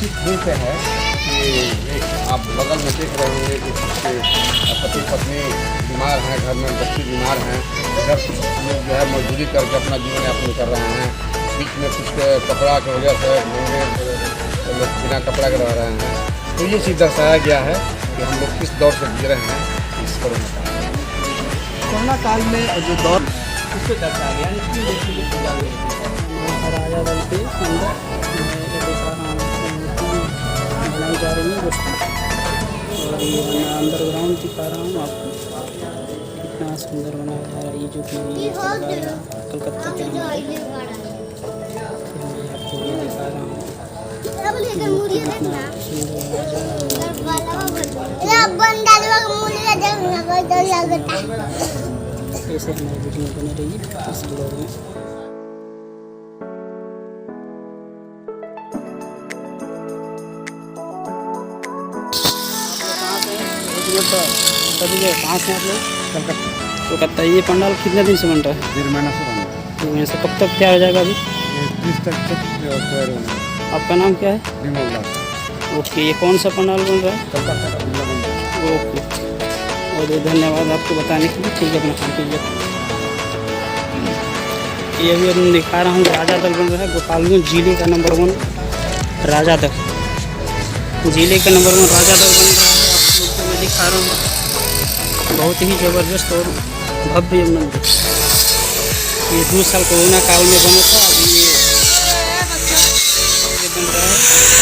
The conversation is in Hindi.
उसी पे है कि आप बगल में देख रहे होंगे कि पति पत्नी बीमार हैं, घर में बच्चे बीमार हैं, घर कुछ लोग जो है मजदूरी करके अपना जीवन यापन कर रहे हैं। बीच में कुछ कपड़ा की वजह से लोग बिना कपड़ा के रह रहे हैं। तो ये चीज़ दर्शाया गया है कि हम लोग किस दौर से गुजरे हैं इस कोरोना काल में, जो दौर उसको दर्शाया गया है। राजा दल के अंदर बनाई जा रही है दोस्तों, और ये मैं अंडरग्राउंड दिखा रहा हूँ आपको, कितना सुंदर बनाया जा रहा है। ये जो कि कलकत्ता के अंदर आपको ये दिखा रहा हूँ, ऐसे हमारी वीडियो बने रही है इस ब्लॉग में। कहाँ से आप लोग? कलकत्ता। ये पंडाल कितने दिन से बन रहा है? 1.5 महीना से बन रहा है। 1 महीने से। कब तक क्या हो जाएगा अभी? 30 तक। आपका नाम क्या है? विमल। ओके, ये कौन सा पंडाल बन रहा है? कलकत्ता का पंडाल बन रहा है। ओके, बहुत धन्यवाद आपको बताने के लिए। ठीक है, अपना काम कीजिए। ये अभी मैं दिखा रहा हूँ राजा दल बन रहा है। गोपालगंज जिले का नंबर 1 राजा दल, जिले का नंबर 1 राजा दल बन रहा है। आप लोग को मैं दिखा रहा हूँ, बहुत ही ज़बरदस्त और भव्य मंदिर। ये 2 साल कोरोना काल में बना था, अभी ये बन रहा है।